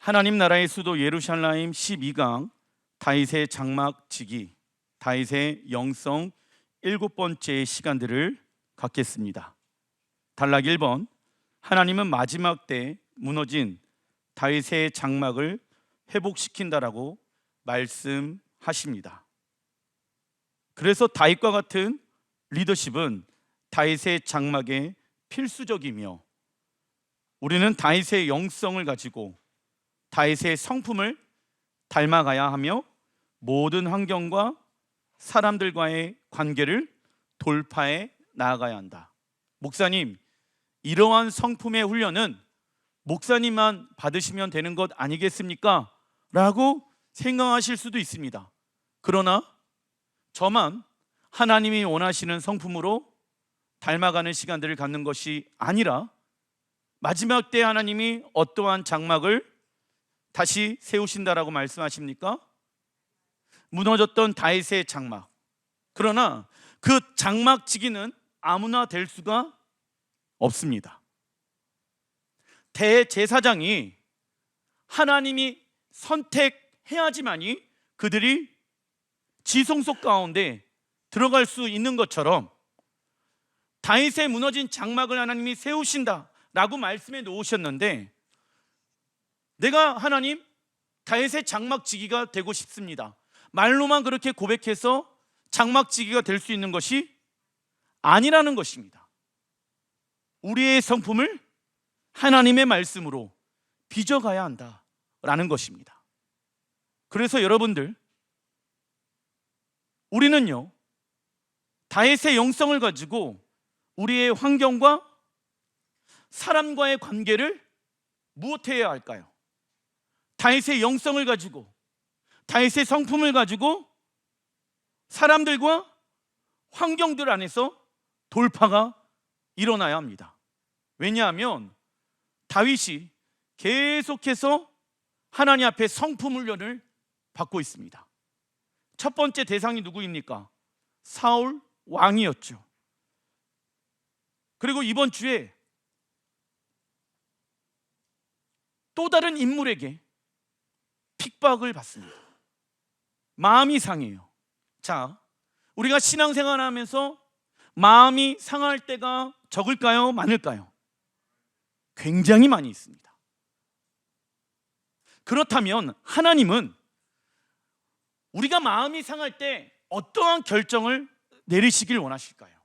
하나님 나라의 수도 예루살렘 12강 다윗의 장막지기, 다윗의 영성 7번째 시간들을 갖겠습니다. 단락 1번, 하나님은 마지막 때 무너진 다윗의 장막을 회복시킨다라고 말씀하십니다. 그래서 다윗과 같은 리더십은 다윗의 장막에 필수적이며, 우리는 다윗의 영성을 가지고 다윗의 성품을 닮아가야 하며 모든 환경과 사람들과의 관계를 돌파해 나아가야 한다. 목사님, 이러한 성품의 훈련은 목사님만 받으시면 되는 것 아니겠습니까? 라고 생각하실 수도 있습니다. 그러나 저만 하나님이 원하시는 성품으로 닮아가는 시간들을 갖는 것이 아니라, 마지막 때 하나님이 어떠한 장막을 다시 세우신다라고 말씀하십니까? 무너졌던 다윗의 장막. 그러나 그 장막지기는 아무나 될 수가 없습니다. 대제사장이 하나님이 선택해야지만이 그들이 지성소 가운데 들어갈 수 있는 것처럼, 다윗의 무너진 장막을 하나님이 세우신다라고 말씀해 놓으셨는데, 내가 하나님 다윗의 장막지기가 되고 싶습니다, 말로만 그렇게 고백해서 장막지기가 될 수 있는 것이 아니라는 것입니다. 우리의 성품을 하나님의 말씀으로 빚어가야 한다라는 것입니다. 그래서 여러분들, 우리는요, 다윗의 영성을 가지고 우리의 환경과 사람과의 관계를 무엇해야 할까요? 다윗의 영성을 가지고, 다윗의 성품을 가지고 사람들과 환경들 안에서 돌파가 일어나야 합니다. 왜냐하면 다윗이 계속해서 하나님 앞에 성품 훈련을 받고 있습니다. 첫 번째 대상이 누구입니까? 사울 왕이었죠. 그리고 이번 주에 또 다른 인물에게 핍박을 받습니다. 마음이 상해요. 자, 우리가 신앙생활 하면서 마음이 상할 때가 적을까요? 많을까요? 굉장히 많이 있습니다. 그렇다면 하나님은 우리가 마음이 상할 때 어떠한 결정을 내리시길 원하실까요?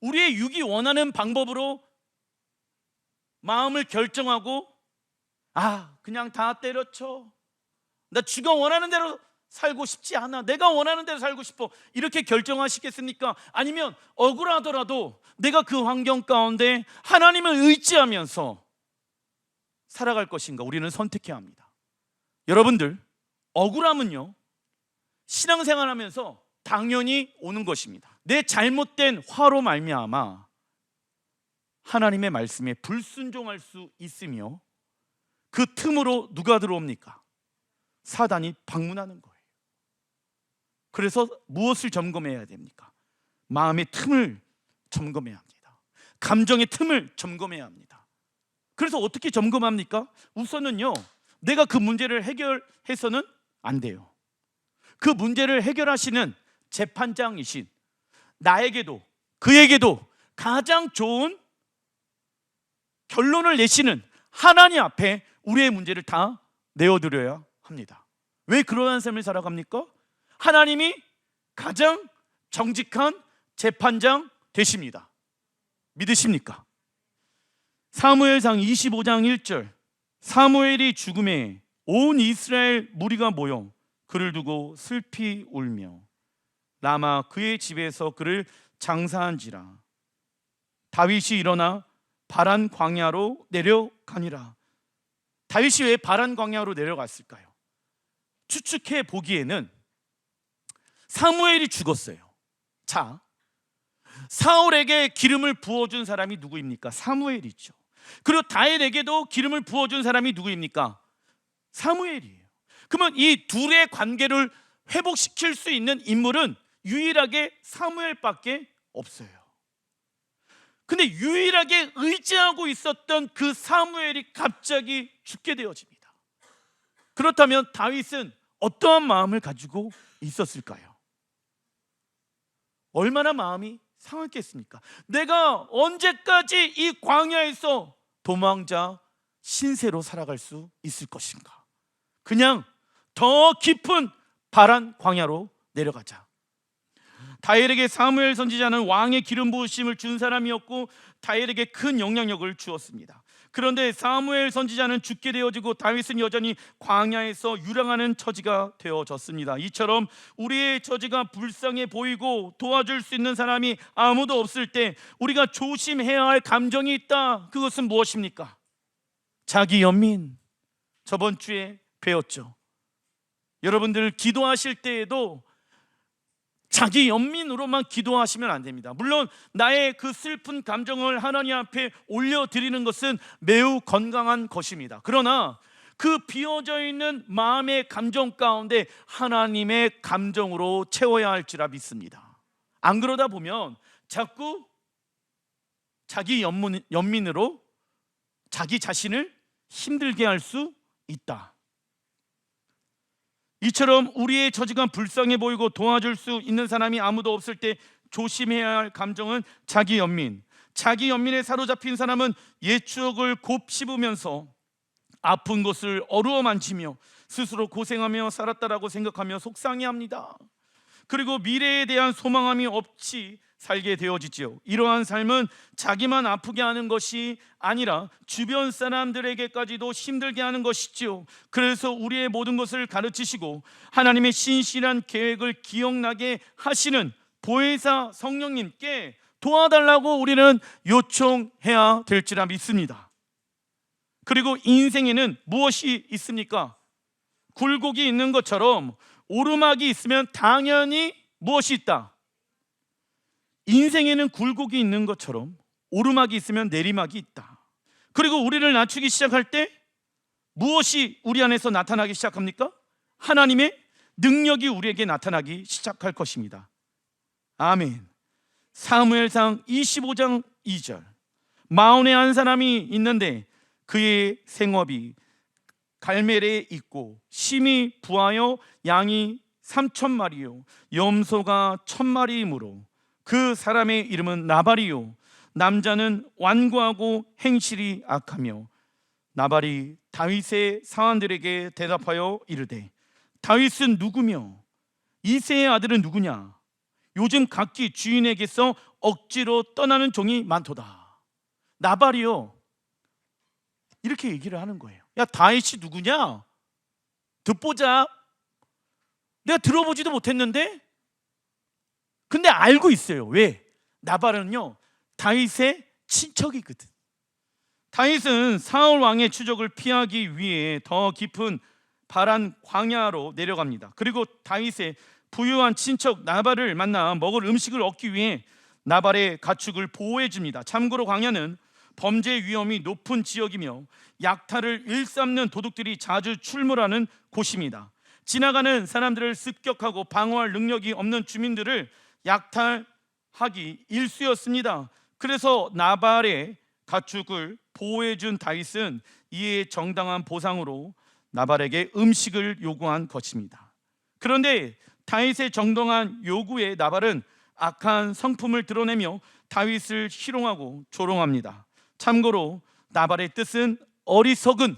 우리의 육이 원하는 방법으로 마음을 결정하고, 그냥 다 때려쳐, 나 쥐가 원하는 대로 살고 싶지 않아, 내가 원하는 대로 살고 싶어, 이렇게 결정하시겠습니까? 아니면 억울하더라도 내가 그 환경 가운데 하나님을 의지하면서 살아갈 것인가? 우리는 선택해야 합니다. 여러분들, 억울함은요, 신앙생활 하면서 당연히 오는 것입니다. 내 잘못된 화로 말미암아 하나님의 말씀에 불순종할 수 있으며, 그 틈으로 누가 들어옵니까? 사단이 방문하는 거예요. 그래서 무엇을 점검해야 됩니까? 마음의 틈을 점검해야 합니다. 감정의 틈을 점검해야 합니다. 그래서 어떻게 점검합니까? 우선은요, 내가 그 문제를 해결해서는 안 돼요. 그 문제를 해결하시는 재판장이신 나에게도 그에게도 가장 좋은 결론을 내시는 하나님 앞에 우리의 문제를 다 내어드려야 합니다. 왜 그러한 삶을 살아갑니까? 하나님이 가장 정직한 재판장 되십니다. 믿으십니까? 사무엘상 25장 1절, 사무엘이 죽음에 온 이스라엘 무리가 모여 그를 두고 슬피 울며 라마 그의 집에서 그를 장사한지라. 다윗이 일어나 바란 광야로 내려가니라. 다윗이 왜 바란 광야로 내려갔을까요? 추측해 보기에는 사무엘이 죽었어요. 자, 사울에게 기름을 부어준 사람이 누구입니까? 사무엘이죠. 그리고 다윗에게도 기름을 부어준 사람이 누구입니까? 사무엘이에요. 그러면 이 둘의 관계를 회복시킬 수 있는 인물은 유일하게 사무엘밖에 없어요. 근데 유일하게 의지하고 있었던 그 사무엘이 갑자기 죽게 되어집니다. 그렇다면 다윗은 어떠한 마음을 가지고 있었을까요? 얼마나 마음이 상했겠습니까? 내가 언제까지 이 광야에서 도망자 신세로 살아갈 수 있을 것인가? 그냥 더 깊은 바란 광야로 내려가자. 다윗에게 사무엘 선지자는 왕의 기름 부으심을 준 사람이었고 다윗에게 큰 영향력을 주었습니다. 그런데 사무엘 선지자는 죽게 되어지고 다윗은 여전히 광야에서 유랑하는 처지가 되어졌습니다. 이처럼 우리의 처지가 불쌍해 보이고 도와줄 수 있는 사람이 아무도 없을 때 우리가 조심해야 할 감정이 있다. 그것은 무엇입니까? 자기 연민. 저번 주에 배웠죠. 여러분들 기도하실 때에도 자기 연민으로만 기도하시면 안 됩니다. 물론 나의 그 슬픈 감정을 하나님 앞에 올려드리는 것은 매우 건강한 것입니다. 그러나 그 비어져 있는 마음의 감정 가운데 하나님의 감정으로 채워야 할지라 믿습니다. 안 그러다 보면 자꾸 자기 연민으로 자기 자신을 힘들게 할 수 있다. 이처럼 우리의 처지가 불쌍해 보이고 도와줄 수 있는 사람이 아무도 없을 때 조심해야 할 감정은 자기 연민. 자기 연민에 사로잡힌 사람은 옛 추억을 곱씹으면서 아픈 곳을 어루어 만지며 스스로 고생하며 살았다라고 생각하며 속상해합니다. 그리고 미래에 대한 소망함이 없이 살게 되어지죠. 이러한 삶은 자기만 아프게 하는 것이 아니라 주변 사람들에게까지도 힘들게 하는 것이죠. 그래서 우리의 모든 것을 가르치시고 하나님의 신실한 계획을 기억나게 하시는 보혜사 성령님께 도와달라고 우리는 요청해야 될지라 믿습니다. 그리고 인생에는 무엇이 있습니까? 굴곡이 있는 것처럼 오르막이 있으면 당연히 무엇이 있다? 인생에는 굴곡이 있는 것처럼 오르막이 있으면 내리막이 있다. 그리고 우리를 낮추기 시작할 때 무엇이 우리 안에서 나타나기 시작합니까? 하나님의 능력이 우리에게 나타나기 시작할 것입니다. 아멘. 사무엘상 25장 2절. 마온에 한 사람이 있는데 그의 생업이 갈멜에 있고 심이 부하여 양이 3,000마리요 염소가 1,000마리이므로 그 사람의 이름은 나발이요 남자는 완고하고 행실이 악하며 나발이 다윗의 사환들에게 대답하여 이르되 다윗은 누구며 이새의 아들은 누구냐? 요즘 각기 주인에게서 억지로 떠나는 종이 많도다. 나발이요 이렇게 얘기를 하는 거예요. 야, 다윗이 누구냐? 듣보자. 내가 들어보지도 못했는데 근데 알고 있어요. 왜? 나발은요 다윗의 친척이거든. 다윗은 사울 왕의 추적을 피하기 위해 더 깊은 바란 광야로 내려갑니다. 그리고 다윗의 부유한 친척 나발을 만나 먹을 음식을 얻기 위해 나발의 가축을 보호해 줍니다. 참고로 광야는 범죄 위험이 높은 지역이며 약탈을 일삼는 도둑들이 자주 출몰하는 곳입니다. 지나가는 사람들을 습격하고 방어할 능력이 없는 주민들을 약탈하기 일쑤였습니다. 그래서 나발의 가축을 보호해 준 다윗은 이에 정당한 보상으로 나발에게 음식을 요구한 것입니다. 그런데 다윗의 정당한 요구에 나발은 악한 성품을 드러내며 다윗을 희롱하고 조롱합니다. 참고로 나발의 뜻은 어리석은이며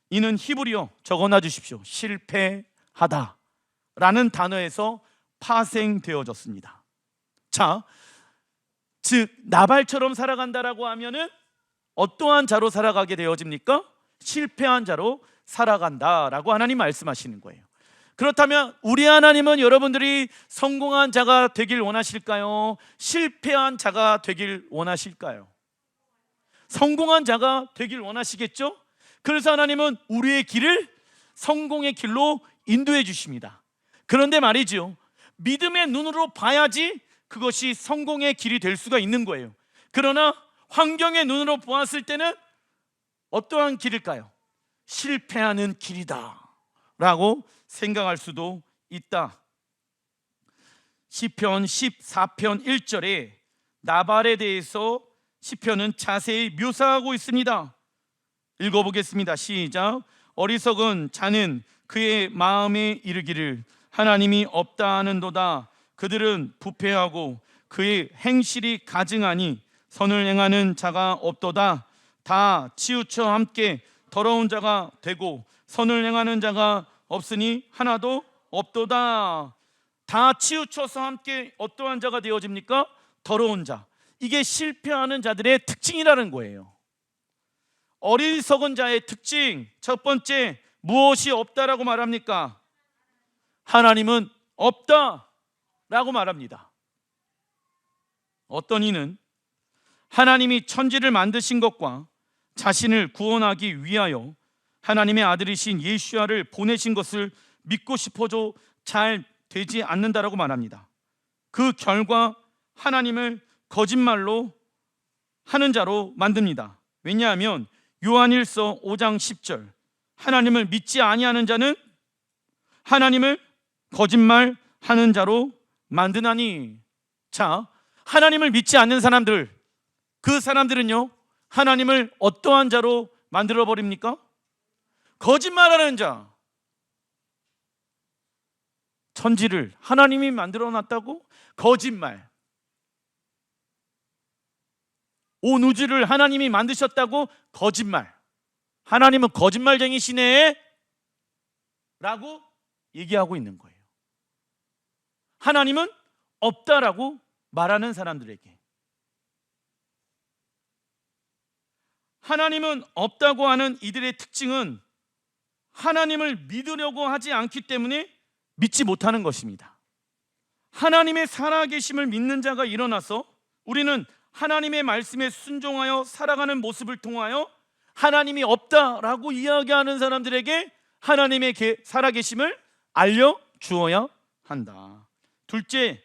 이는 히브리어 적어놔 주십시오. 실패하다 라는 단어에서 파생되어졌습니다. 자, 즉 나발처럼 살아간다라고 하면은 어떠한 자로 살아가게 되어집니까? 실패한 자로 살아간다라고 하나님 말씀하시는 거예요. 그렇다면 우리 하나님은 여러분들이 성공한 자가 되길 원하실까요? 실패한 자가 되길 원하실까요? 성공한 자가 되길 원하시겠죠? 그래서 하나님은 우리의 길을 성공의 길로 인도해 주십니다. 그런데 말이죠, 믿음의 눈으로 봐야지 그것이 성공의 길이 될 수가 있는 거예요. 그러나 환경의 눈으로 보았을 때는 어떠한 길일까요? 실패하는 길이다 라고 생각할 수도 있다. 시편 14편 1절에 나발에 대해서 시편은 자세히 묘사하고 있습니다. 읽어보겠습니다. 시작. 어리석은 자는 그의 마음에 이르기를 하나님이 없다 하는도다. 그들은 부패하고 그의 행실이 가증하니 선을 행하는 자가 없도다. 다 치우쳐 함께 더러운 자가 되고 선을 행하는 자가 없으니 하나도 없도다. 다 치우쳐서 함께 어떠한 자가 되어집니까? 더러운 자. 이게 실패하는 자들의 특징이라는 거예요. 어리석은 자의 특징, 첫 번째, 무엇이 없다라고 말합니까? 하나님은 없다라고 말합니다. 어떤 이는 하나님이 천지를 만드신 것과 자신을 구원하기 위하여 하나님의 아들이신 예수야를 보내신 것을 믿고 싶어도 잘 되지 않는다라고 말합니다. 그 결과 하나님을 거짓말로 하는 자로 만듭니다. 왜냐하면 요한일서 5장 10절, 하나님을 믿지 아니하는 자는 하나님을 거짓말하는 자로 만드나니. 자, 하나님을 믿지 않는 사람들, 그 사람들은요, 하나님을 어떠한 자로 만들어 버립니까? 거짓말하는 자. 천지를 하나님이 만들어 놨다고? 거짓말. 온 우주를 하나님이 만드셨다고? 거짓말. 하나님은 거짓말쟁이시네 라고 얘기하고 있는 거예요. 하나님은 없다라고 말하는 사람들에게, 하나님은 없다고 하는 이들의 특징은 하나님을 믿으려고 하지 않기 때문에 믿지 못하는 것입니다. 하나님의 살아계심을 믿는 자가 일어나서 우리는 하나님의 말씀에 순종하여 살아가는 모습을 통하여 하나님이 없다라고 이야기하는 사람들에게 하나님의 살아계심을 알려주어야 한다. 둘째,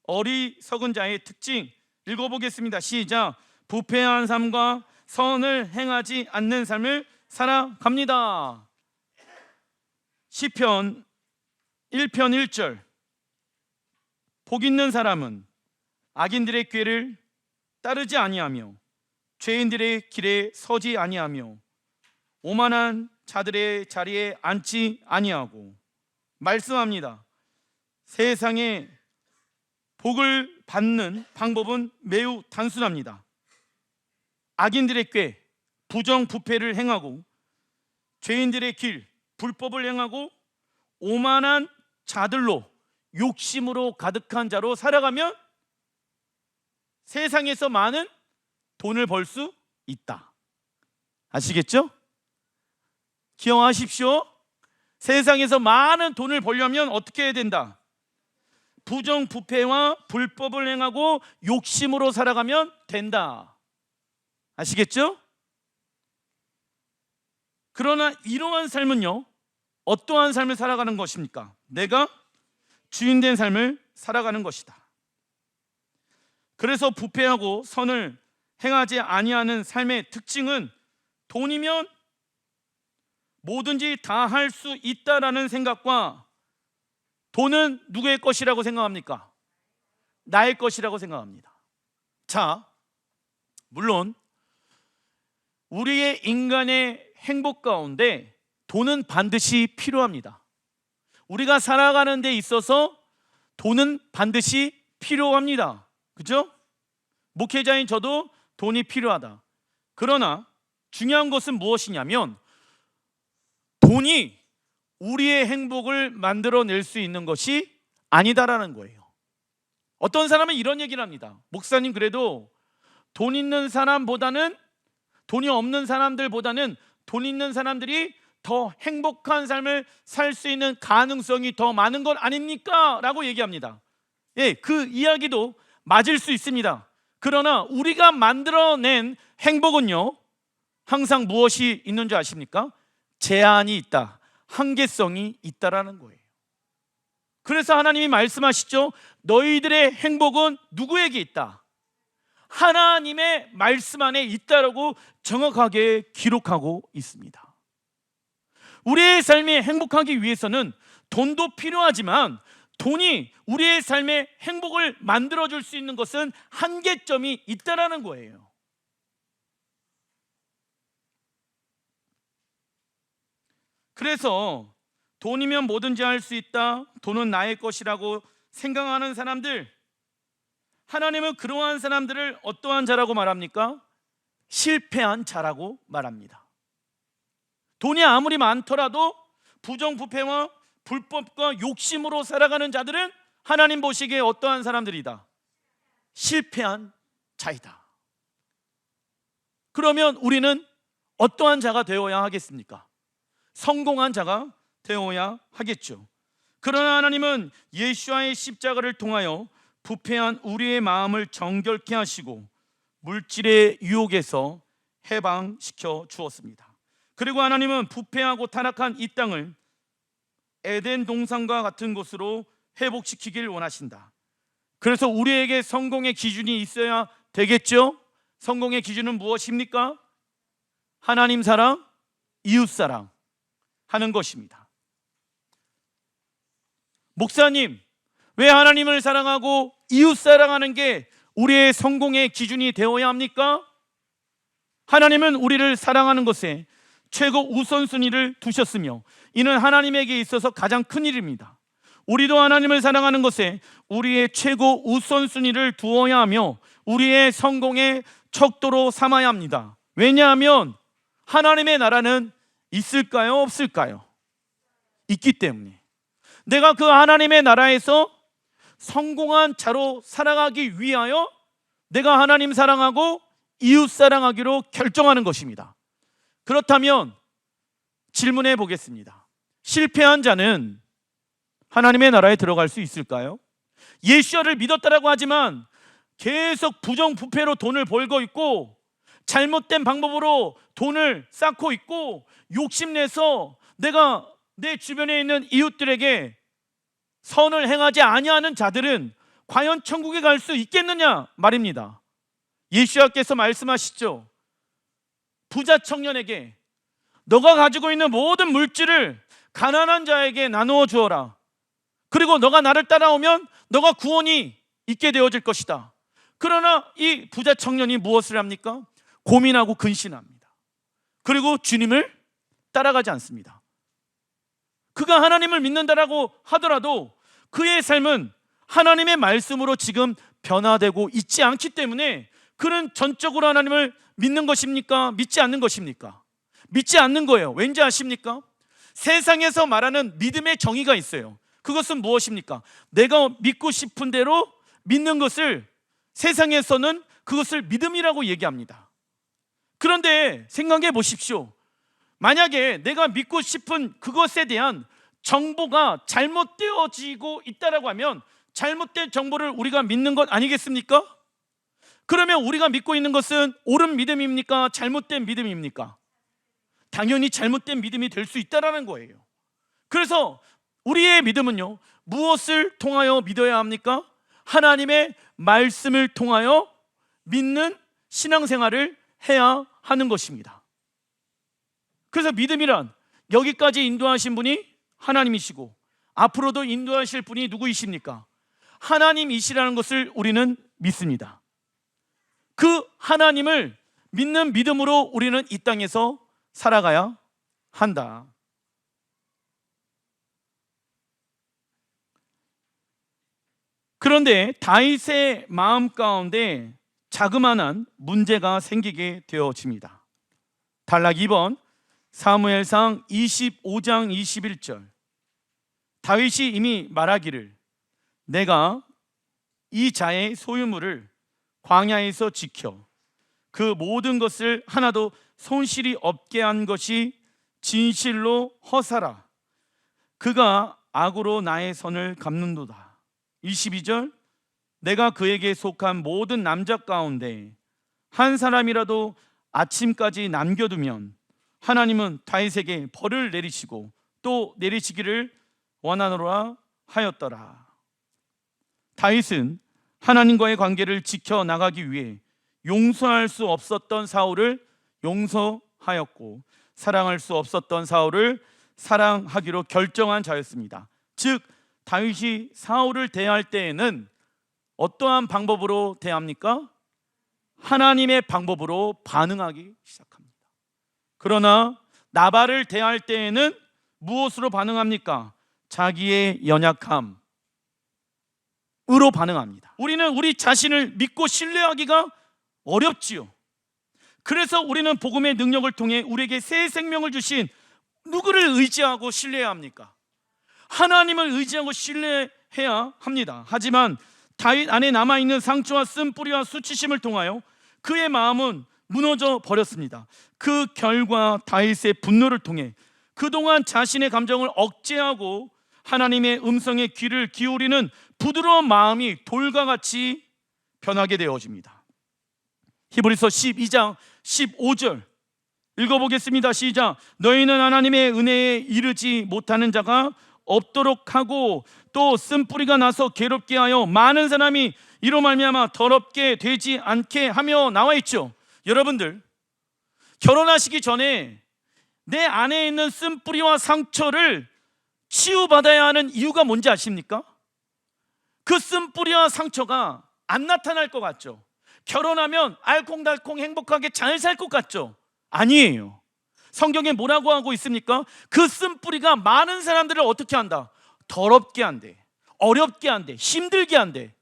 어리석은 자의 특징 읽어보겠습니다. 시작. 부패한 삶과 선을 행하지 않는 삶을 살아갑니다. 시편 1편 1절, 복 있는 사람은 악인들의 꾀를 따르지 아니하며 죄인들의 길에 서지 아니하며 오만한 자들의 자리에 앉지 아니하고. 말씀합니다. 세상에 복을 받는 방법은 매우 단순합니다. 악인들의 꾀, 부정부패를 행하고 죄인들의 길, 불법을 행하고 오만한 자들로, 욕심으로 가득한 자로 살아가면 세상에서 많은 돈을 벌 수 있다. 아시겠죠? 기억하십시오. 세상에서 많은 돈을 벌려면 어떻게 해야 된다? 부정부패와 불법을 행하고 욕심으로 살아가면 된다. 아시겠죠? 그러나 이러한 삶은요, 어떠한 삶을 살아가는 것입니까? 내가 주인된 삶을 살아가는 것이다. 그래서 부패하고 선을 행하지 아니하는 삶의 특징은 돈이면 뭐든지 다 할 수 있다라는 생각과, 돈은 누구의 것이라고 생각합니까? 나의 것이라고 생각합니다. 자, 물론 우리의 인간의 행복 가운데 돈은 반드시 필요합니다. 우리가 살아가는 데 있어서 돈은 반드시 필요합니다. 그죠? 목회자인 저도 돈이 필요하다. 그러나 중요한 것은 무엇이냐면 돈이 우리의 행복을 만들어낼 수 있는 것이 아니다라는 거예요. 어떤 사람은 이런 얘기를 합니다. 목사님, 그래도 돈 있는 사람보다는, 돈이 없는 사람들보다는 돈 있는 사람들이 더 행복한 삶을 살 수 있는 가능성이 더 많은 것 아닙니까? 라고 얘기합니다. 예, 그 이야기도 맞을 수 있습니다. 그러나 우리가 만들어낸 행복은요, 항상 무엇이 있는 줄 아십니까? 제한이 있다, 한계성이 있다라는 거예요. 그래서 하나님이 말씀하시죠. 너희들의 행복은 누구에게 있다? 하나님의 말씀 안에 있다라고 정확하게 기록하고 있습니다. 우리의 삶이 행복하기 위해서는 돈도 필요하지만 돈이 우리의 삶의 행복을 만들어줄 수 있는 것은 한계점이 있다라는 거예요. 그래서 돈이면 뭐든지 할 수 있다, 돈은 나의 것이라고 생각하는 사람들, 하나님은 그러한 사람들을 어떠한 자라고 말합니까? 실패한 자라고 말합니다. 돈이 아무리 많더라도 부정부패와 불법과 욕심으로 살아가는 자들은 하나님 보시기에 어떠한 사람들이다? 실패한 자이다. 그러면 우리는 어떠한 자가 되어야 하겠습니까? 성공한 자가 되어야 하겠죠. 그러나 하나님은 예수와의 십자가를 통하여 부패한 우리의 마음을 정결케 하시고 물질의 유혹에서 해방시켜 주었습니다. 그리고 하나님은 부패하고 타락한 이 땅을 에덴 동산과 같은 곳으로 회복시키길 원하신다. 그래서 우리에게 성공의 기준이 있어야 되겠죠? 성공의 기준은 무엇입니까? 하나님 사랑, 이웃 사랑 하는 것입니다. 목사님, 왜 하나님을 사랑하고 이웃 사랑하는 게 우리의 성공의 기준이 되어야 합니까? 하나님은 우리를 사랑하는 것에 최고 우선순위를 두셨으며 이는 하나님에게 있어서 가장 큰 일입니다. 우리도 하나님을 사랑하는 것에 우리의 최고 우선순위를 두어야 하며 우리의 성공의 척도로 삼아야 합니다. 왜냐하면 하나님의 나라는 있을까요? 없을까요? 있기 때문에. 내가 그 하나님의 나라에서 성공한 자로 살아가기 위하여 내가 하나님 사랑하고 이웃 사랑하기로 결정하는 것입니다. 그렇다면 질문해 보겠습니다. 실패한 자는 하나님의 나라에 들어갈 수 있을까요? 예수를 믿었다라고 하지만 계속 부정부패로 돈을 벌고 있고 잘못된 방법으로 돈을 쌓고 있고 욕심내서 내가 내 주변에 있는 이웃들에게 선을 행하지 아니하는 자들은 과연 천국에 갈 수 있겠느냐 말입니다. 예수님께서 말씀하시죠. 부자 청년에게 너가 가지고 있는 모든 물질을 가난한 자에게 나누어 주어라. 그리고 너가 나를 따라오면 너가 구원이 있게 되어질 것이다. 그러나 이 부자 청년이 무엇을 합니까? 고민하고 근심합니다. 그리고 주님을 따라가지 않습니다. 그가 하나님을 믿는다라고 하더라도 그의 삶은 하나님의 말씀으로 지금 변화되고 있지 않기 때문에 그는 전적으로 하나님을 믿는 것입니까? 믿지 않는 것입니까? 믿지 않는 거예요. 왠지 아십니까? 세상에서 말하는 믿음의 정의가 있어요. 그것은 무엇입니까? 내가 믿고 싶은 대로 믿는 것을 세상에서는 그것을 믿음이라고 얘기합니다. 그런데 생각해 보십시오. 만약에 내가 믿고 싶은 그것에 대한 정보가 잘못되어지고 있다라고 하면 잘못된 정보를 우리가 믿는 것 아니겠습니까? 그러면 우리가 믿고 있는 것은 옳은 믿음입니까? 잘못된 믿음입니까? 당연히 잘못된 믿음이 될 수 있다라는 거예요. 그래서 우리의 믿음은요, 무엇을 통하여 믿어야 합니까? 하나님의 말씀을 통하여 믿는 신앙생활을 해야 하는 것입니다. 그래서 믿음이란 여기까지 인도하신 분이 하나님이시고 앞으로도 인도하실 분이 누구이십니까? 하나님이시라는 것을 우리는 믿습니다. 그 하나님을 믿는 믿음으로 우리는 이 땅에서 살아가야 한다. 그런데 다윗의 마음 가운데 자그마한 문제가 생기게 되어집니다. 단락 2번 사무엘상 25장 21절. 다윗이 이미 말하기를 내가 이 자의 소유물을 광야에서 지켜 그 모든 것을 하나도 손실이 없게 한 것이 진실로 허사라. 그가 악으로 나의 선을 갚는도다. 22절 내가 그에게 속한 모든 남자 가운데 한 사람이라도 아침까지 남겨두면 하나님은 다윗에게 벌을 내리시고 또 내리시기를 원하노라 하였더라. 다윗은 하나님과의 관계를 지켜나가기 위해 용서할 수 없었던 사울을 용서하였고 사랑할 수 없었던 사울을 사랑하기로 결정한 자였습니다. 즉 다윗이 사울을 대할 때에는 어떠한 방법으로 대합니까? 하나님의 방법으로 반응하기 시작합니다. 그러나 나발을 대할 때에는 무엇으로 반응합니까? 자기의 연약함으로 반응합니다. 우리는 우리 자신을 믿고 신뢰하기가 어렵지요. 그래서 우리는 복음의 능력을 통해 우리에게 새 생명을 주신 누구를 의지하고 신뢰해야 합니까? 하나님을 의지하고 신뢰해야 합니다. 하지만 다윗 안에 남아있는 상처와 쓴뿌리와 수치심을 통하여 그의 마음은 무너져 버렸습니다. 그 결과 다윗의 분노를 통해 그동안 자신의 감정을 억제하고 하나님의 음성에 귀를 기울이는 부드러운 마음이 돌과 같이 변하게 되어집니다. 히브리서 12장 15절 읽어보겠습니다. 시작. 너희는 하나님의 은혜에 이르지 못하는 자가 없도록 하고 또 쓴뿌리가 나서 괴롭게 하여 많은 사람이 이로 말미암아 더럽게 되지 않게 하며 나와 있죠. 여러분들, 결혼하시기 전에 내 안에 있는 쓴뿌리와 상처를 치유받아야 하는 이유가 뭔지 아십니까? 그 쓴뿌리와 상처가 안 나타날 것 같죠? 결혼하면 알콩달콩 행복하게 잘 살 것 같죠? 아니에요. 성경에 뭐라고 하고 있습니까? 그 쓴뿌리가 많은 사람들을 어떻게 한다? 더럽게 한대, 어렵게 한대, 힘들게 한대.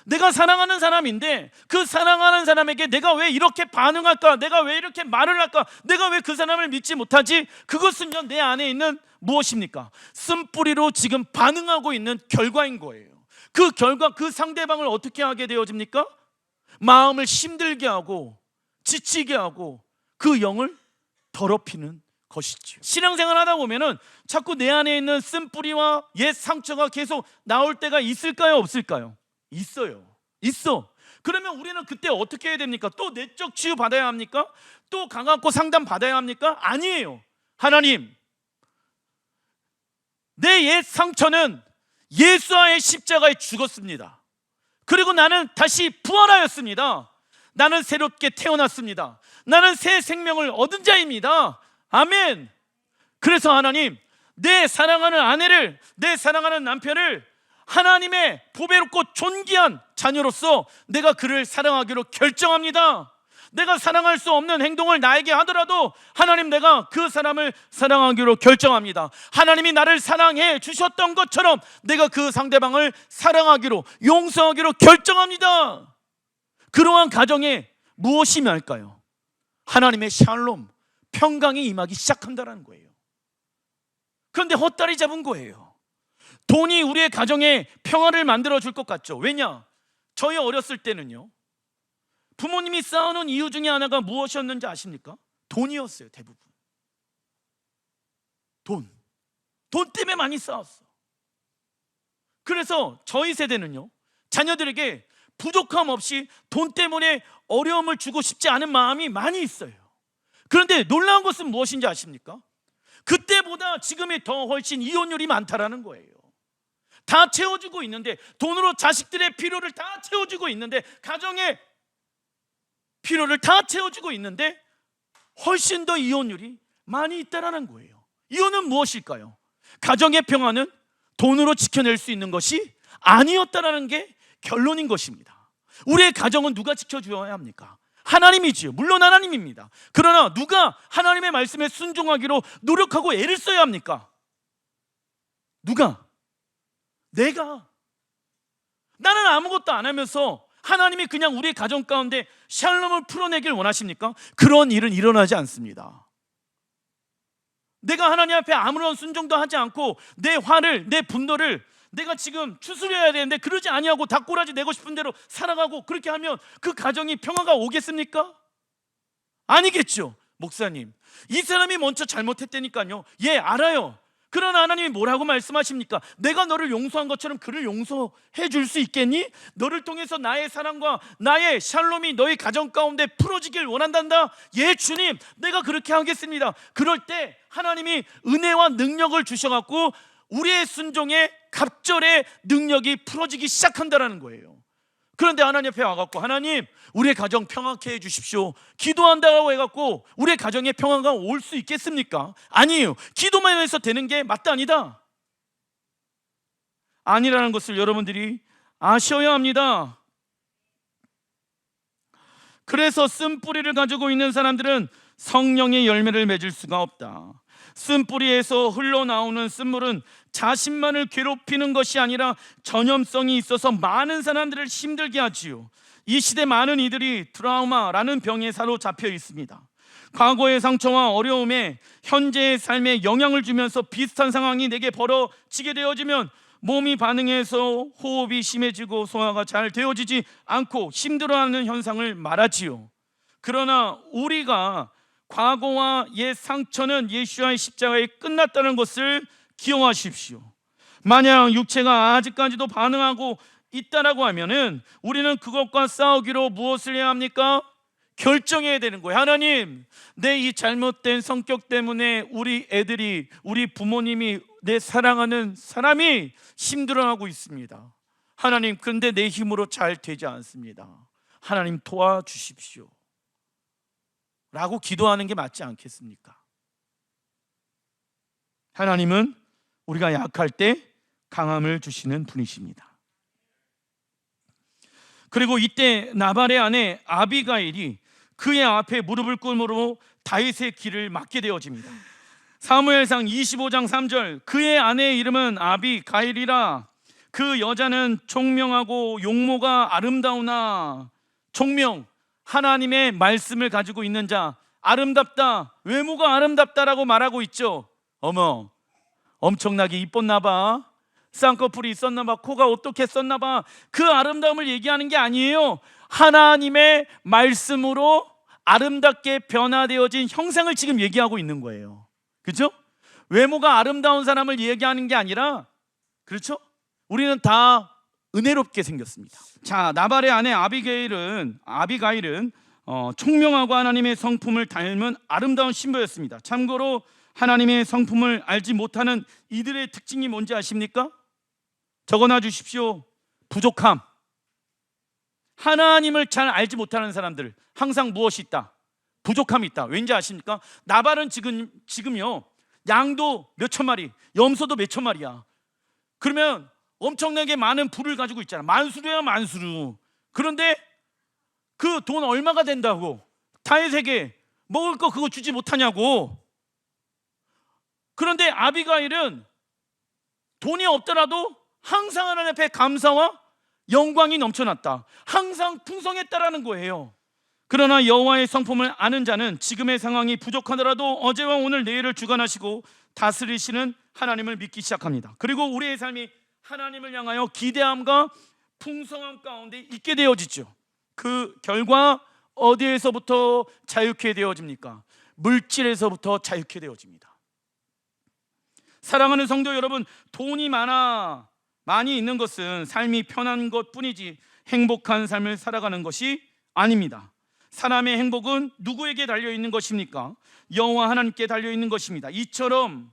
내가 사랑하는 사람인데 그 사랑하는 사람에게 내가 왜 이렇게 반응할까? 내가 왜 이렇게 말을 할까? 내가 왜 그 사람을 믿지 못하지? 그것은요, 내 안에 있는 무엇입니까? 쓴뿌리로 지금 반응하고 있는 결과인 거예요. 그 결과, 그 상대방을 어떻게 하게 되어집니까? 마음을 힘들게 하고 지치게 하고 그 영을 더럽히는 것이죠. 신앙생활 하다 보면은 자꾸 내 안에 있는 쓴뿌리와 옛 상처가 계속 나올 때가 있을까요? 없을까요? 있어. 그러면 우리는 그때 어떻게 해야 됩니까? 또 내적 치유 받아야 합니까? 또 강하고 상담 받아야 합니까? 아니에요. 하나님, 내 옛 상처는 예수와의 십자가에 죽었습니다. 그리고 나는 다시 부활하였습니다. 나는 새롭게 태어났습니다. 나는 새 생명을 얻은 자입니다. 아멘. 그래서 하나님, 내 사랑하는 아내를, 내 사랑하는 남편을 하나님의 보배롭고 존귀한 자녀로서 내가 그를 사랑하기로 결정합니다. 내가 사랑할 수 없는 행동을 나에게 하더라도 하나님, 내가 그 사람을 사랑하기로 결정합니다. 하나님이 나를 사랑해 주셨던 것처럼 내가 그 상대방을 사랑하기로, 용서하기로 결정합니다. 그러한 가정에 무엇이 임할까요? 하나님의 샬롬, 평강이 임하기 시작한다는 거예요. 그런데 헛다리 잡은 거예요. 돈이 우리의 가정에 평화를 만들어 줄 것 같죠? 왜냐? 저희 어렸을 때는요, 부모님이 싸우는 이유 중에 하나가 무엇이었는지 아십니까? 돈이었어요. 대부분 돈 때문에 많이 싸웠어. 그래서 저희 세대는요, 자녀들에게 부족함 없이 돈 때문에 어려움을 주고 싶지 않은 마음이 많이 있어요. 그런데 놀라운 것은 무엇인지 아십니까? 그때보다 지금이 더 훨씬 이혼율이 많다라는 거예요. 다 채워주고 있는데, 돈으로 자식들의 필요를 다 채워주고 있는데, 가정의 필요를 다 채워주고 있는데 훨씬 더 이혼율이 많이 있다라는 거예요. 이유는 무엇일까요? 가정의 평화는 돈으로 지켜낼 수 있는 것이 아니었다라는 게 결론인 것입니다. 우리의 가정은 누가 지켜줘야 합니까? 하나님이지요. 물론 하나님입니다. 그러나 누가 하나님의 말씀에 순종하기로 노력하고 애를 써야 합니까? 누가? 내가. 나는 아무것도 안 하면서 하나님이 그냥 우리 가정 가운데 샬롬을 풀어내길 원하십니까? 그런 일은 일어나지 않습니다. 내가 하나님 앞에 아무런 순종도 하지 않고 내 화를, 내 분노를 내가 지금 추스려야 되는데 그러지 아니하고 닭꼬라지 내고 싶은 대로 살아가고, 그렇게 하면 그 가정이 평화가 오겠습니까? 아니겠죠. 목사님, 이 사람이 먼저 잘못했다니까요. 예, 알아요. 그러나 하나님이 뭐라고 말씀하십니까? 내가 너를 용서한 것처럼 그를 용서해 줄 수 있겠니? 너를 통해서 나의 사랑과 나의 샬롬이 너희 가정 가운데 풀어지길 원한단다. 예, 주님, 내가 그렇게 하겠습니다. 그럴 때 하나님이 은혜와 능력을 주셔갖고 우리의 순종에 갑절의 능력이 풀어지기 시작한다라는 거예요. 그런데 하나님 앞에 와갖고, 하나님, 우리의 가정 평화케 해주십시오, 기도한다고 해갖고 우리의 가정에 평화가 올 수 있겠습니까? 아니에요. 기도만 해서 되는 게 맞다 아니다. 아니라는 것을 여러분들이 아셔야 합니다. 그래서 쓴뿌리를 가지고 있는 사람들은 성령의 열매를 맺을 수가 없다. 쓴뿌리에서 흘러나오는 쓴물은 자신만을 괴롭히는 것이 아니라 전염성이 있어서 많은 사람들을 힘들게 하지요. 이 시대 많은 이들이 트라우마라는 병에 사로잡혀 있습니다. 과거의 상처와 어려움에 현재의 삶에 영향을 주면서 비슷한 상황이 내게 벌어지게 되어지면 몸이 반응해서 호흡이 심해지고 소화가 잘 되어지지 않고 힘들어하는 현상을 말하지요. 그러나 우리가 과거와 옛 상처는 예수와의 십자가에 끝났다는 것을 기억하십시오. 만약 육체가 아직까지도 반응하고 있다라고 하면은 우리는 그것과 싸우기로 무엇을 해야 합니까? 결정해야 되는 거예요. 하나님, 내 이 잘못된 성격 때문에 우리 애들이, 우리 부모님이, 내 사랑하는 사람이 힘들어하고 있습니다. 하나님, 그런데 내 힘으로 잘 되지 않습니다. 하나님 도와주십시오 라고 기도하는 게 맞지 않겠습니까? 하나님은 우리가 약할 때 강함을 주시는 분이십니다. 그리고 이때 나발의 아내 아비가일이 그의 앞에 무릎을 꿇음으로 다윗의 길을 막게 되어집니다. 사무엘상 25장 3절, 그의 아내의 이름은 아비가일이라. 그 여자는 총명하고 용모가 아름다우나. 총명, 하나님의 말씀을 가지고 있는 자. 아름답다, 외모가 아름답다라고 말하고 있죠. 어머, 엄청나게 이뻤나 봐, 쌍꺼풀이 있었나 봐, 코가 어떻게 썼나 봐. 그 아름다움을 얘기하는 게 아니에요. 하나님의 말씀으로 아름답게 변화되어진 형상을 지금 얘기하고 있는 거예요. 그렇죠? 외모가 아름다운 사람을 얘기하는 게 아니라, 그렇죠? 우리는 다 은혜롭게 생겼습니다. 자, 나발의 아내 아비가일은 총명하고 하나님의 성품을 닮은 아름다운 신부였습니다. 참고로 하나님의 성품을 알지 못하는 이들의 특징이 뭔지 아십니까? 적어놔 주십시오. 부족함. 하나님을 잘 알지 못하는 사람들 항상 무엇이 있다? 부족함이 있다. 왠지 아십니까? 나발은 지금요, 양도 몇천 마리, 염소도 몇천 마리야. 그러면 엄청나게 많은 부를 가지고 있잖아. 만수르야 만수르. 그런데 그 돈 얼마가 된다고 다윗에게 먹을 거 그거 주지 못하냐고. 그런데 아비가일은 돈이 없더라도 항상 하나님 앞에 감사와 영광이 넘쳐났다. 항상 풍성했다라는 거예요. 그러나 여호와의 성품을 아는 자는 지금의 상황이 부족하더라도 어제와 오늘 내일을 주관하시고 다스리시는 하나님을 믿기 시작합니다. 그리고 우리의 삶이 하나님을 향하여 기대함과 풍성함 가운데 있게 되어지죠. 그 결과 어디에서부터 자유케 되어집니까? 물질에서부터 자유케 되어집니다. 사랑하는 성도 여러분, 돈이 많이 있는 것은 삶이 편한 것뿐이지 행복한 삶을 살아가는 것이 아닙니다. 사람의 행복은 누구에게 달려있는 것입니까? 여호와 하나님께 달려있는 것입니다. 이처럼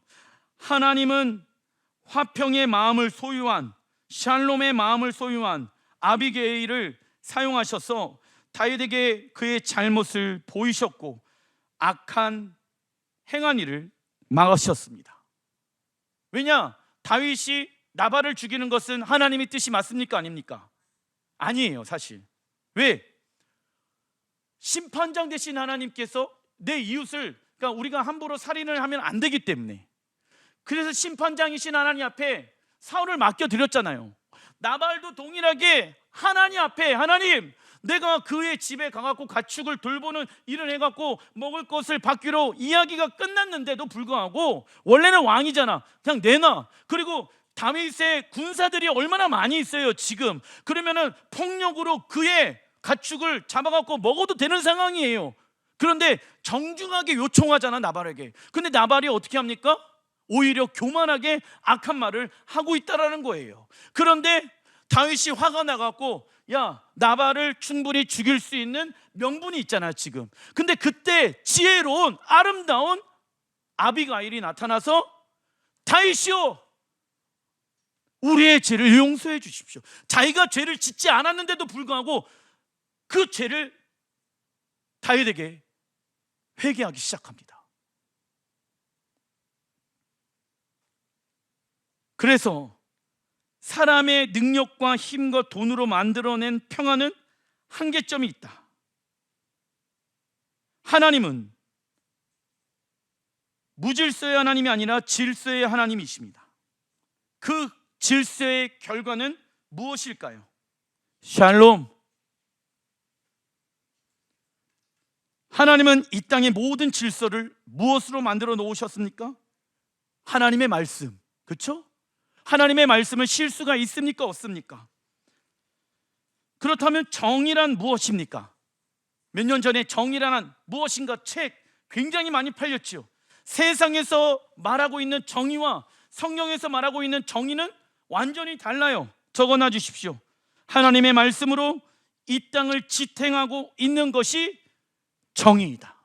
하나님은 화평의 마음을 소유한, 샬롬의 마음을 소유한 아비게일을 사용하셔서 다윗에게 그의 잘못을 보이셨고 악한 행한 일을 막으셨습니다. 왜냐? 다윗이 나발을 죽이는 것은 하나님의 뜻이 맞습니까? 아닙니까? 아니에요, 사실. 왜? 심판장 되신 하나님께서 내 이웃을, 그러니까 우리가 함부로 살인을 하면 안 되기 때문에, 그래서 심판장이신 하나님 앞에 사울을 맡겨드렸잖아요. 나발도 동일하게 하나님 앞에, 하나님, 내가 그의 집에 가갖고 가축을 돌보는 일을 해갖고 먹을 것을 받기로 이야기가 끝났는데도 불구하고, 원래는 왕이잖아, 그냥 내놔. 그리고 다윗의 군사들이 얼마나 많이 있어요 지금. 그러면은 폭력으로 그의 가축을 잡아갖고 먹어도 되는 상황이에요. 그런데 정중하게 요청하잖아, 나발에게. 근데 나발이 어떻게 합니까? 오히려 교만하게 악한 말을 하고 있다라는 거예요. 그런데 다윗이 화가 나갖고, 야, 나발을 충분히 죽일 수 있는 명분이 있잖아 지금. 근데 그때 지혜로운 아름다운 아비가일이 나타나서, 다윗이요, 우리의 죄를 용서해 주십시오. 자기가 죄를 짓지 않았는데도 불구하고 그 죄를 다윗에게 회개하기 시작합니다. 그래서 사람의 능력과 힘과 돈으로 만들어낸 평화는 한계점이 있다. 하나님은 무질서의 하나님이 아니라 질서의 하나님이십니다. 그 질서의 결과는 무엇일까요? 샬롬. 하나님은 이 땅의 모든 질서를 무엇으로 만들어 놓으셨습니까? 하나님의 말씀. 그렇죠? 하나님의 말씀은 실수가 있습니까? 없습니까? 그렇다면 정의란 무엇입니까? 몇 년 전에 정의란 무엇인가 책 굉장히 많이 팔렸지요. 세상에서 말하고 있는 정의와 성경에서 말하고 있는 정의는 완전히 달라요. 적어놔 주십시오. 하나님의 말씀으로 이 땅을 지탱하고 있는 것이 정의이다.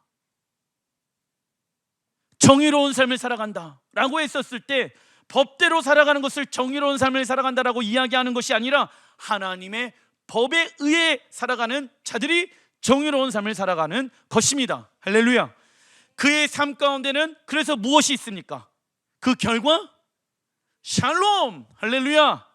정의로운 삶을 살아간다 라고 했었을 때 법대로 살아가는 것을 정의로운 삶을 살아간다라고 이야기하는 것이 아니라 하나님의 법에 의해 살아가는 자들이 정의로운 삶을 살아가는 것입니다. 할렐루야. 그의 삶 가운데는 그래서 무엇이 있습니까? 그 결과 샬롬. 할렐루야.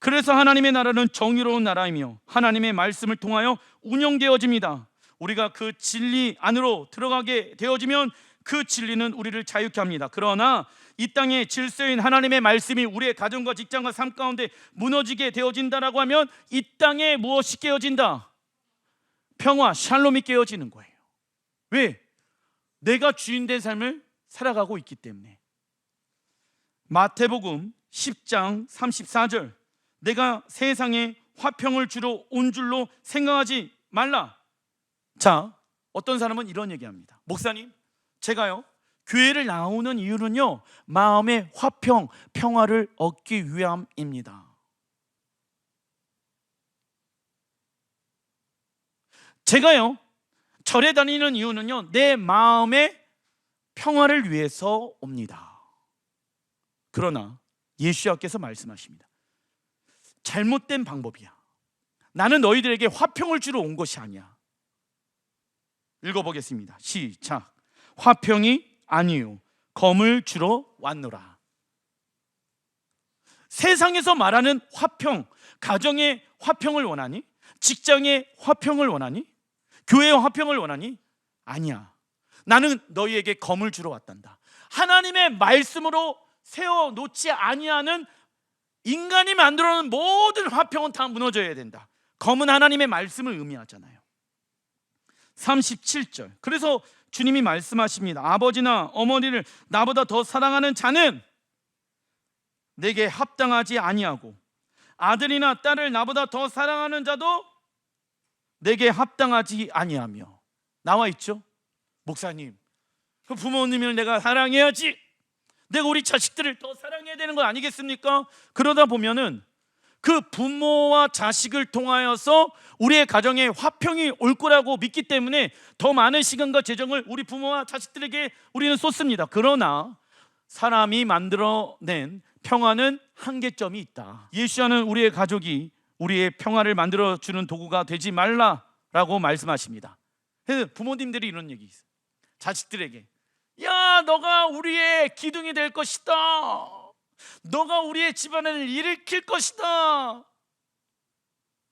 그래서 하나님의 나라는 정의로운 나라이며 하나님의 말씀을 통하여 운영되어집니다. 우리가 그 진리 안으로 들어가게 되어지면 그 진리는 우리를 자유케 합니다. 그러나 이 땅의 질서인 하나님의 말씀이 우리의 가정과 직장과 삶 가운데 무너지게 되어진다라고 하면 이 땅에 무엇이 깨어진다? 평화, 샬롬이 깨어지는 거예요. 왜? 내가 주인된 삶을 살아가고 있기 때문에. 마태복음 10장 34절, 내가 세상에 화평을 주러 온 줄로 생각하지 말라. 자, 어떤 사람은 이런 얘기합니다. 목사님, 제가요 교회를 나오는 이유는요 마음의 화평, 평화를 얻기 위함입니다. 제가요 절에 다니는 이유는요 내 마음의 평화를 위해서 옵니다. 그러나 예수님께서 말씀하십니다. 잘못된 방법이야. 나는 너희들에게 화평을 주러 온 것이 아니야. 읽어보겠습니다. 시작. 화평이 아니요 검을 주러 왔노라. 세상에서 말하는 화평, 가정의 화평을 원하니? 직장의 화평을 원하니? 교회의 화평을 원하니? 아니야. 나는 너희에게 검을 주러 왔단다. 하나님의 말씀으로 세워놓지 아니하는 인간이 만들어놓은 모든 화평은 다 무너져야 된다. 검은 하나님의 말씀을 의미하잖아요. 37절. 그래서 주님이 말씀하십니다. 아버지나 어머니를 나보다 더 사랑하는 자는 내게 합당하지 아니하고 아들이나 딸을 나보다 더 사랑하는 자도 내게 합당하지 아니하며. 나와 있죠? 목사님, 그 부모님을 내가 사랑해야지, 내가 우리 자식들을 더 사랑해야 되는 거 아니겠습니까? 그러다 보면은 그 부모와 자식을 통하여서 우리의 가정에 화평이 올 거라고 믿기 때문에 더 많은 시간과 재정을 우리 부모와 자식들에게 우리는 쏟습니다. 그러나 사람이 만들어낸 평화는 한계점이 있다. 예수와는 우리의 가족이 우리의 평화를 만들어주는 도구가 되지 말라라고 말씀하십니다. 그래서 부모님들이 이런 얘기 있어요. 자식들에게, 야, 너가 우리의 기둥이 될 것이다. 너가 우리의 집안을 일으킬 것이다.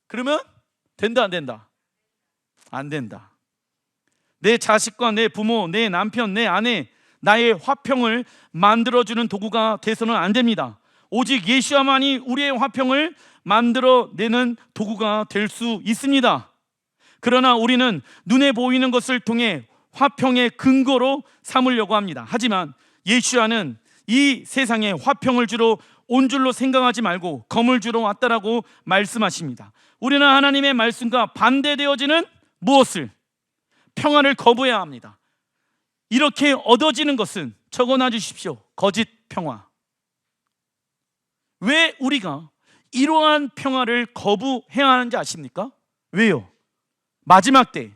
그러면 된다, 안 된다? 안 된다. 내 자식과 내 부모, 내 남편, 내 아내, 나의 화평을 만들어주는 도구가 돼서는 안 됩니다. 오직 예수와만이 우리의 화평을 만들어내는 도구가 될 수 있습니다. 그러나 우리는 눈에 보이는 것을 통해 화평의 근거로 삼으려고 합니다. 하지만 예수와는 이 세상에 화평을 주러 온 줄로 생각하지 말고 검을 주러 왔다라고 말씀하십니다. 우리는 하나님의 말씀과 반대되어지는 무엇을? 평화를 거부해야 합니다. 이렇게 얻어지는 것은 적어놔 주십시오. 거짓 평화. 왜 우리가 이러한 평화를 거부해야 하는지 아십니까? 왜요? 마지막 때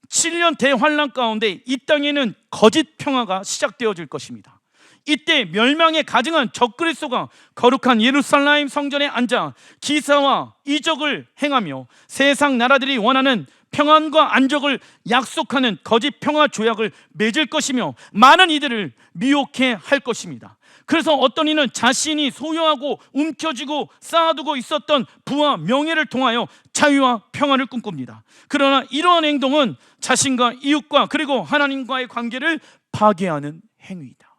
7년 대환란 가운데 이 땅에는 거짓 평화가 시작되어질 것입니다. 이때 멸망에 가증한 적그리스도가 거룩한 예루살렘 성전에 앉아 기사와 이적을 행하며 세상 나라들이 원하는 평안과 안정을 약속하는 거짓 평화 조약을 맺을 것이며 많은 이들을 미혹해 할 것입니다. 그래서 어떤 이는 자신이 소유하고 움켜쥐고 쌓아두고 있었던 부와 명예를 통하여 자유와 평안을 꿈꿉니다. 그러나 이러한 행동은 자신과 이웃과 그리고 하나님과의 관계를 파괴하는 행위이다.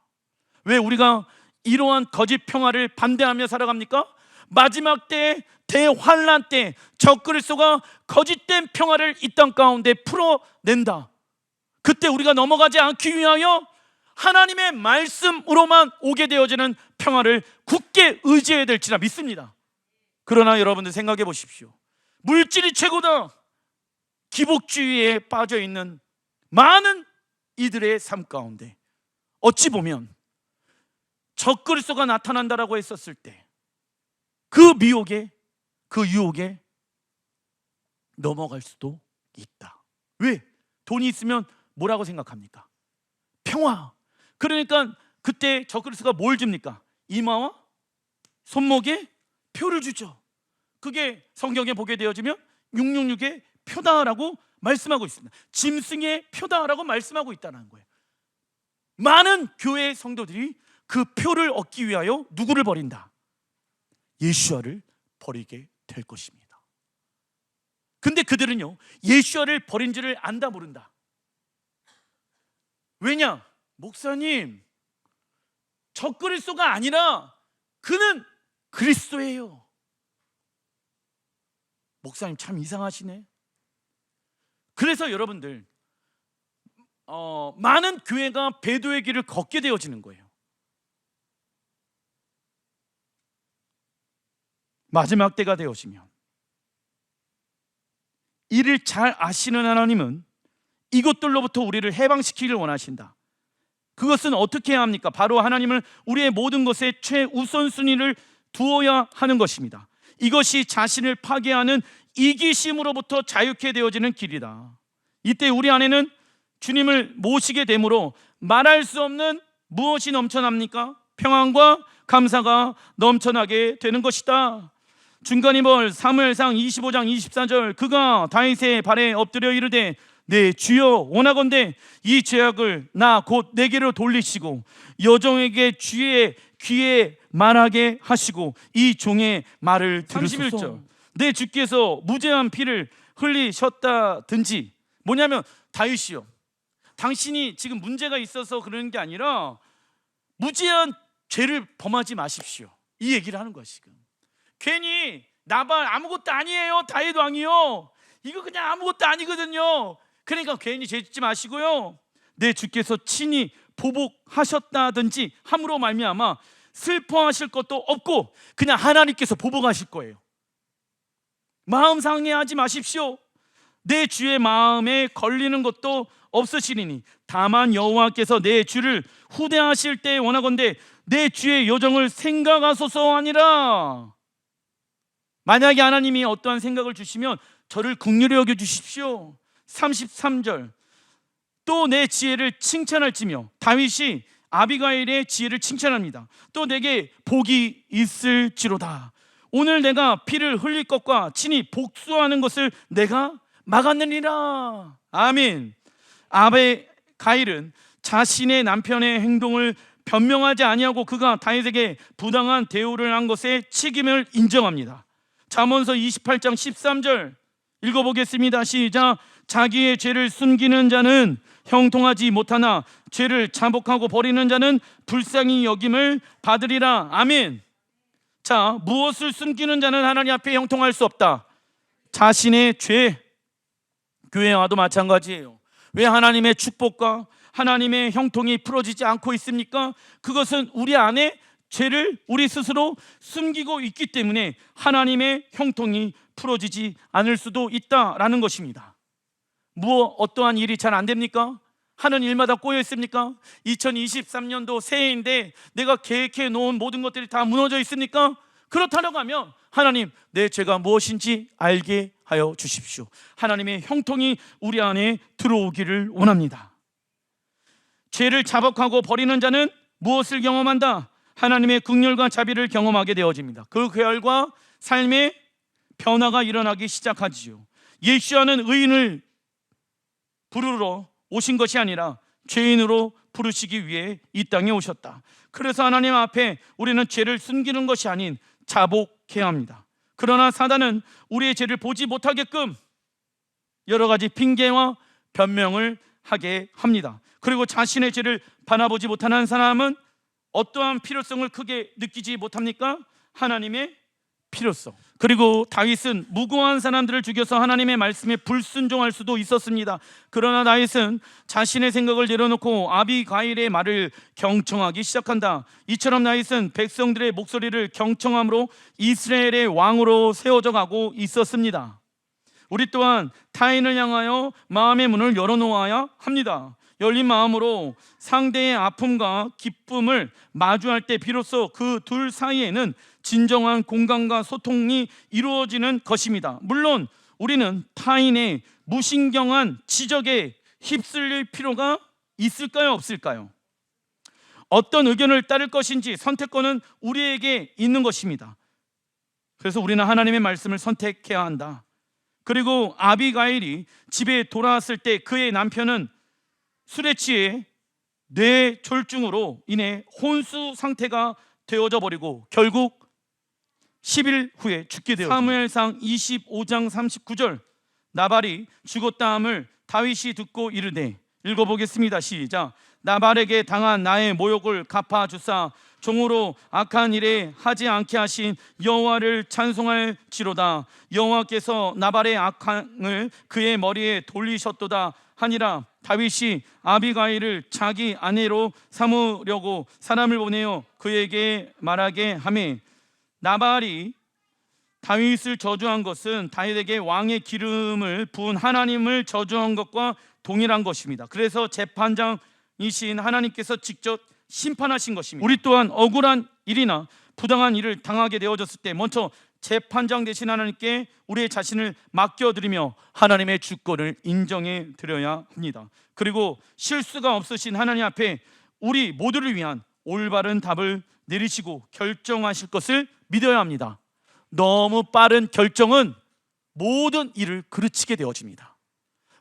왜 우리가 이러한 거짓 평화를 반대하며 살아갑니까? 마지막 때, 대환란 때 적그리스도가 거짓된 평화를 이 땅 가운데 풀어낸다. 그때 우리가 넘어가지 않기 위하여 하나님의 말씀으로만 오게 되어지는 평화를 굳게 의지해야 될지라 믿습니다. 그러나 여러분들 생각해 보십시오. 물질이 최고다. 기복주의에 빠져 있는 많은 이들의 삶 가운데 어찌 보면 적그리스도가 나타난다라고 했었을 때 그 미혹에, 그 유혹에 넘어갈 수도 있다. 왜? 돈이 있으면 뭐라고 생각합니까? 평화. 그러니까 그때 적그리스도가 뭘 줍니까? 이마와 손목에 표를 주죠. 그게 성경에 보게 되어지면 666의 표다라고 말씀하고 있습니다. 짐승의 표다라고 말씀하고 있다는 거예요. 많은 교회의 성도들이 그 표를 얻기 위하여 누구를 버린다? 예수와를 버리게 될 것입니다. 근데 그들은요, 예수와를 버린 줄을 안다 모른다. 왜냐? 목사님, 적그리스도가 아니라 그는 그리스도예요. 목사님 참 이상하시네. 그래서 여러분들 많은 교회가 배도의 길을 걷게 되어지는 거예요. 마지막 때가 되어지면 이를 잘 아시는 하나님은 이것들로부터 우리를 해방시키기를 원하신다. 그것은 어떻게 해야 합니까? 바로 하나님을 우리의 모든 것에 최우선순위를 두어야 하는 것입니다. 이것이 자신을 파괴하는 이기심으로부터 자유케 되어지는 길이다. 이때 우리 안에는 주님을 모시게 되므로 말할 수 없는 무엇이 넘쳐납니까? 평안과 감사가 넘쳐나게 되는 것이다. 중간이벌 사무엘상 25장 24절 그가 다윗의 발에 엎드려 이르되 네 주여 원하건대 이 죄악을 나 곧 내게로 돌리시고 여종에게 주의 귀에 말하게 하시고 이 종의 말을 들으소서. 31절 내 주께서 무죄한 피를 흘리셨다든지. 뭐냐면 다윗이요, 당신이 지금 문제가 있어서 그러는 게 아니라 무죄한 죄를 범하지 마십시오, 이 얘기를 하는 거야. 지금 괜히 나발 아무것도 아니에요, 다윗 왕이요, 이거 그냥 아무것도 아니거든요. 그러니까 괜히 죄 짓지 마시고요, 내 주께서 친히 보복하셨다든지 함으로 말미암아 슬퍼하실 것도 없고 그냥 하나님께서 보복하실 거예요. 마음 상해하지 마십시오. 내 주의 마음에 걸리는 것도 없으시리니 다만 여호와께서 내 주를 후대하실 때 원하건대 내 주의 여정을 생각하소서 하니라. 만약에 하나님이 어떠한 생각을 주시면 저를 긍휼히 여겨 주십시오. 33절 또 내 지혜를 칭찬할지며. 다윗이 아비가일의 지혜를 칭찬합니다. 또 내게 복이 있을지로다. 오늘 내가 피를 흘릴 것과 친히 복수하는 것을 내가 막았느니라. 아멘. 아비가일은 자신의 남편의 행동을 변명하지 아니하고 그가 다윗에게 부당한 대우를 한 것에 책임을 인정합니다. 잠언서 28장 13절 읽어보겠습니다. 시작. 자기의 죄를 숨기는 자는 형통하지 못하나 죄를 자복하고 버리는 자는 불쌍히 여김을 받으리라. 아멘. 자, 무엇을 숨기는 자는 하나님 앞에 형통할 수 없다. 자신의 죄. 교회와도 마찬가지예요. 왜 하나님의 축복과 하나님의 형통이 풀어지지 않고 있습니까? 그것은 우리 안에 죄를 우리 스스로 숨기고 있기 때문에 하나님의 형통이 풀어지지 않을 수도 있다라는 것입니다. 어떠한 일이 잘 안 됩니까? 하는 일마다 꼬여 있습니까? 2023년도 새해인데 내가 계획해 놓은 모든 것들이 다 무너져 있습니까? 그렇다고 하면 하나님, 내 죄가 무엇인지 알게 하여 주십시오. 하나님의 형통이 우리 안에 들어오기를 원합니다. 죄를 자복하고 버리는 자는 무엇을 경험한다? 하나님의 긍휼과 자비를 경험하게 되어집니다. 그 결과 삶의 변화가 일어나기 시작하지요. 예수와는 의인을 부르러 오신 것이 아니라 죄인으로 부르시기 위해 이 땅에 오셨다. 그래서 하나님 앞에 우리는 죄를 숨기는 것이 아닌 자복해야 합니다. 그러나 사단은 우리의 죄를 보지 못하게끔 여러 가지 핑계와 변명을 하게 합니다. 그리고 자신의 죄를 바라보지 못하는 사람은 어떠한 필요성을 크게 느끼지 못합니까? 하나님의 필요성. 그리고 다윗은 무고한 사람들을 죽여서 하나님의 말씀에 불순종할 수도 있었습니다. 그러나 다윗은 자신의 생각을 내려놓고 아비가일의 말을 경청하기 시작한다. 이처럼 다윗은 백성들의 목소리를 경청함으로 이스라엘의 왕으로 세워져 가고 있었습니다. 우리 또한 타인을 향하여 마음의 문을 열어놓아야 합니다. 열린 마음으로 상대의 아픔과 기쁨을 마주할 때 비로소 그 둘 사이에는 진정한 공감과 소통이 이루어지는 것입니다. 물론 우리는 타인의 무신경한 지적에 휩쓸릴 필요가 있을까요? 없을까요? 어떤 의견을 따를 것인지 선택권은 우리에게 있는 것입니다. 그래서 우리는 하나님의 말씀을 선택해야 한다. 그리고 아비가일이 집에 돌아왔을 때 그의 남편은 술에 취해 뇌졸중으로 인해 혼수 상태가 되어져 버리고 결국 10일 후에 죽게 되었습니다. 사무엘상 25장 39절 나발이 죽었다함을 다윗이 듣고 이르되, 읽어보겠습니다. 시작. 나발에게 당한 나의 모욕을 갚아주사 종으로 악한 일에 하지 않게 하신 여호와를 찬송할지로다. 여호와께서 나발의 악함을 그의 머리에 돌리셨도다 하니라. 다윗이 아비가일을 자기 아내로 삼으려고 사람을 보내어 그에게 말하게 하매, 나발이 다윗을 저주한 것은 다윗에게 왕의 기름을 부은 하나님을 저주한 것과 동일한 것입니다. 그래서 재판장이신 하나님께서 직접 심판하신 것입니다. 우리 또한 억울한 일이나 부당한 일을 당하게 되어졌을 때 먼저 재판장 되신 하나님께 우리의 자신을 맡겨드리며 하나님의 주권을 인정해 드려야 합니다. 그리고 실수가 없으신 하나님 앞에 우리 모두를 위한 올바른 답을 내리시고 결정하실 것을 믿어야 합니다. 너무 빠른 결정은 모든 일을 그르치게 되어집니다.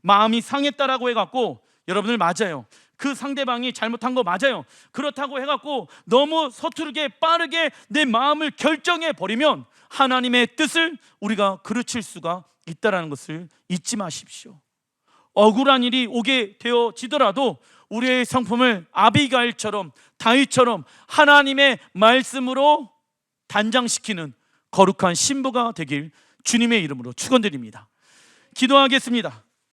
마음이 상했다라고 해갖고, 여러분들 맞아요, 그 상대방이 잘못한 거 맞아요, 그렇다고 해갖고 너무 서투르게 빠르게 내 마음을 결정해 버리면 하나님의 뜻을 우리가 그르칠 수가 있다는 것을 잊지 마십시오. 억울한 일이 오게 되어지더라도 우리의 성품을 아비가일처럼 다윗처럼 하나님의 말씀으로 단장시키는 거룩한 신부가 되길 주님의 이름으로 축원드립니다. 기도하겠습니다.